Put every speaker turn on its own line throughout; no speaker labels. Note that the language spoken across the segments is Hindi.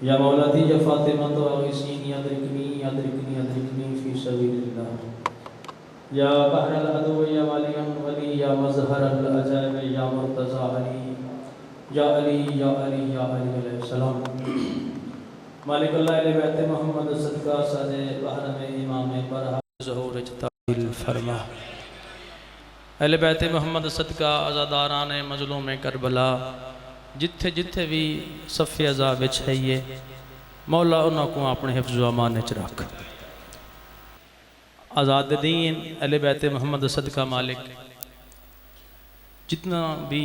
या मौलाती या फ़ातिमा तो आगिसीनी अदरिकनी अदरिकनी अदरिकनी फ़ी सबीलिल्लाह या बहरल अदव या वालियन वली या मज़हरल अजाब या मुर्तज़ा अली या अली या अली या अली अलैहिस्सलाम मालिक अल्लाह अहले बैत मोहम्मद सदका साजे बहर में इमाम बरहा ज़हूर ताबिल फरमा अहले बैत मोहम्मद सदका आज़ादारान मज़लूम करबला जिथे जिथे भी सफ़े अज़ा विच है ये मौला उन्होंने को अपने हिफ्ज़ व अमान च रख। आज़ाद दीन अहले बैत मोहम्मद सदका मालिक जितना भी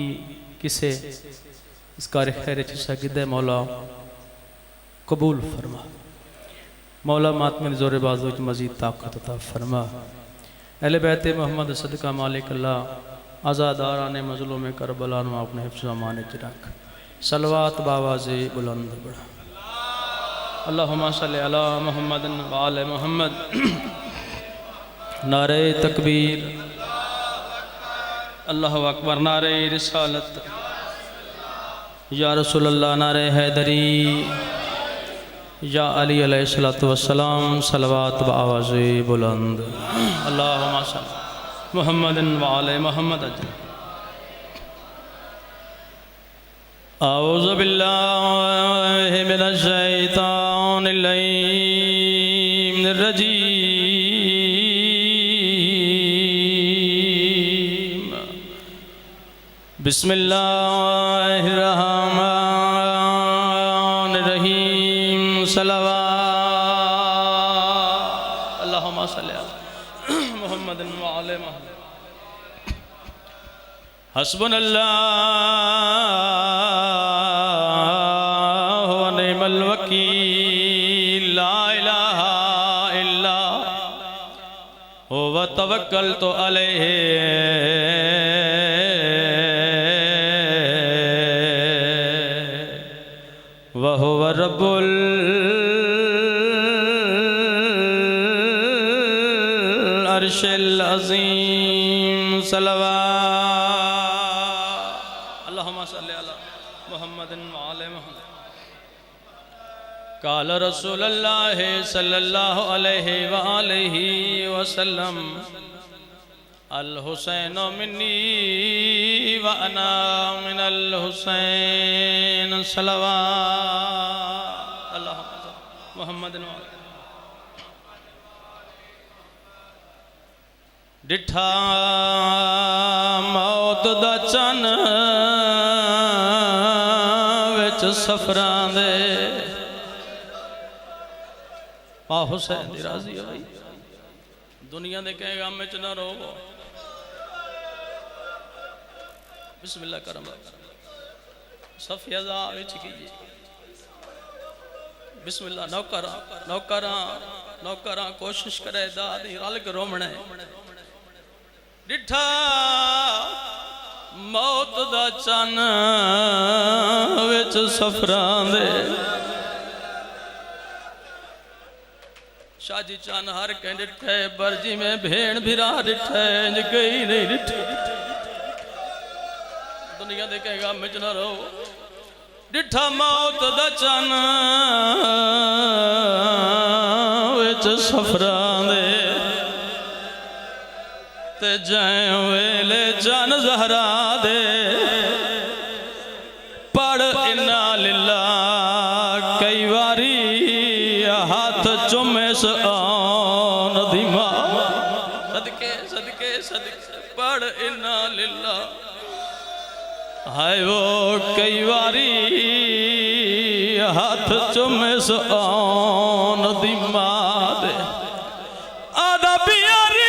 किसे इस कार खैर सगिद मौला कबूल फरमा। मौला मातमिन ज़ोर बाज़ू मज़ीद ताकत अता फरमा। अहले बैत मोहम्मद सदका मालिक अल्लाह आज़ादारान मज़लूम करबला नु अपने हिफ्ज़ व अमान च रख। सलवात बावाज़े बुलंद बढ़ा। अल्लाहुम्मा सल्लि अला मुहम्मदिन व आले मुहम्मद। नारे तकबीर अल्लाहु अकबर। नारे रिसालत या रसूल अल्लाह। नारे हैदरी या अली अलैहिस्सलातु वस्सलाम। सलवात बावाज़े बुलंद। अल्लाहुम्मा सल्लि मुहम्मदिन व आले मुहम्मद। औज़ु बिल्लाहि मिनश शैतानिर रजीम। बिस्मिल्लाहिर रहमानिर रहीम। सलवात अल्लाहुम्मा सल्लि अला मुहम्मदिन व आले मुहम्मद। हस्बुनल्लाहु व निअमल वकील। ला इलाहा इल्ला हुवा तवक्कलतु अलैहि व हुवा रब्बुल अर्शिल अज़ीम। सलवात अल्लाहुम्मा सल्लि अला मुहम्मदिन व आले मुहम्मद। काल रसूलुल्लाह सल्लल्लाहु अलैहि व आलिहि वसल्लम अल हुसैन मिन्नी व अना मिनल हुसैन। सलवात अल्लाहुम्मा मुहम्मदिन व आले। डिठा मौत दा चन विच सफरां दे। आ हुसैन दी राज़ी है भाई। दुनिया दे कहे गम च ना रोवो। बिस्मिल्लाह करम सफ़े अज़ा विच कीजिए। बिस्मिल्लाह नौकरा नौकरा नौकरा कोशिश करे दादी रल के रोमने। डिठा मौत दा चन विच सफरां दे। शाजी चन हर के डिठे बरजी में भेड़ भिरा डिठे गई नहीं डिठे। दुनिया दे कहेगा मिच न रो। डिठा मौत दा चन विच सफरां दे ते जै वेले जन ज़हरा दे। पढ़ इन्ना लिल्लाह कई वारी हाथ चुमे आन दी मां। सदके सदके सदके पढ़ इन्ना लिल्लाह। हाय वो कई वारी हाथ चुमे आन दी मां दे। आदा प्यारी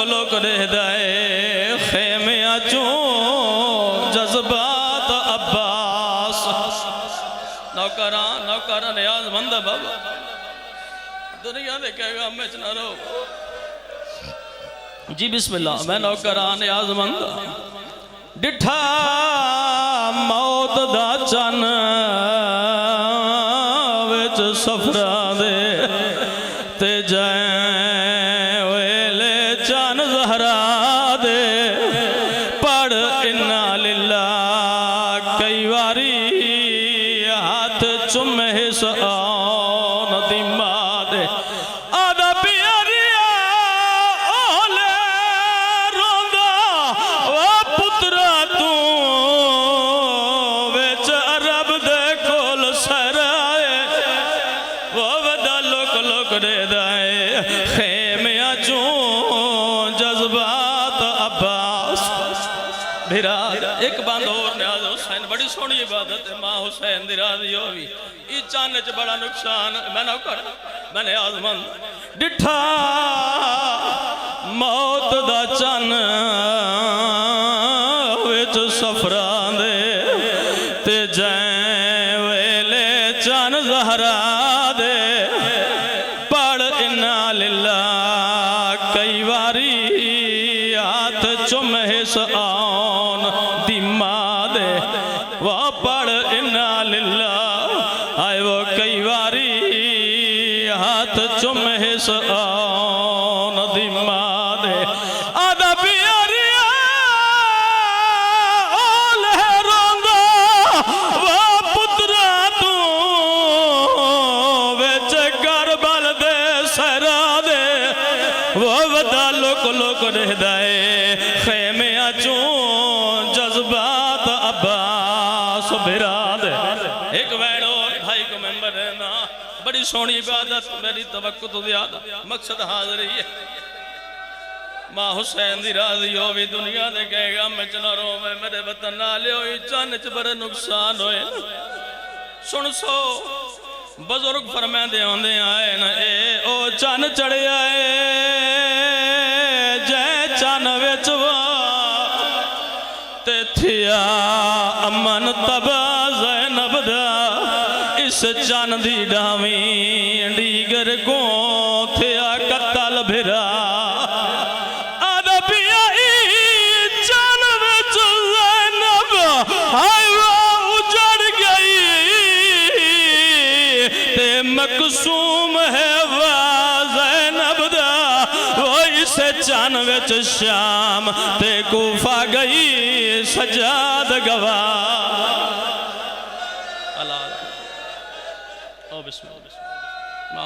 लोक रहदाए खेमे चो जज्बात अब्बास। नौकरा नौकरा नियाज़मंद बाबा दुनिया दे कहेगा मैं च ना रो। जी बिस्मिल्लाह। मैं नौकरा नियाज़मंद डिठा मौत दा चन विच सफरा दे ते जाए वेले चन ज़हरा दे पढ़ इन्ना लिल्ला कई वारी हाथ चुमे हिसान दिमा दे आदा प्यारिया ओले रोंदा ओ पुत्रा तू विच अरब दे कोल सराए वो वदा लोक लोक दे दाए खेमिया चू जज्बात अब्बास भिरा एक बंद और न्याज हुसैन बड़ी सोहनी इबादत है मां हुसैन दी राजी होवी ई चन च बड़ा नुकसान मैंने कर मैंने आजमंद डिठा मौत दा चन विच सफरा दे ते जै वेले चन ज़हरा दे पढ़ इन्ना लिल्ला कई वारी हाथ चुम हिसान दिमा दे वह पढ़ इन्ना लिल्ला आए वो कई वारी हाथ चुम हिसान दिमा दे आदा प्यारिया ओले रोंदा वह पुत्रा तू विच करबल दे सरा दे वो वदा लोक लोक रहदाए खेमे चू जज्बात अब्बास बिराद एक वैडो भाई को मेंबर रहना बड़ी सोहनी इबादत मेरी तवक्को तो ज्यादा मकसद हाजिर ही है मां हुसैन दी राजी होवी दुनिया दे कहेगा मैं चना रोवे मेरे वतन नाले होई चन च बड़े नुकसान होए सुन सो बुजुर्ग फरमांदे आंदे आए न ए ओ चन चढ़िया जै चन विच ते थिया अमन तबा ज़ैनब दा इस चन दी डावी डीगर को थिया कत्ल भिरा आदा पिया चन विच ज़ैनब हाय वो उजड़ गई ते मकसूम है वा ज़ैनब दा वो इस चन विच शाम ते कूफा गई सजाद गवा अल्लाह ओ बिस्मिल्लाह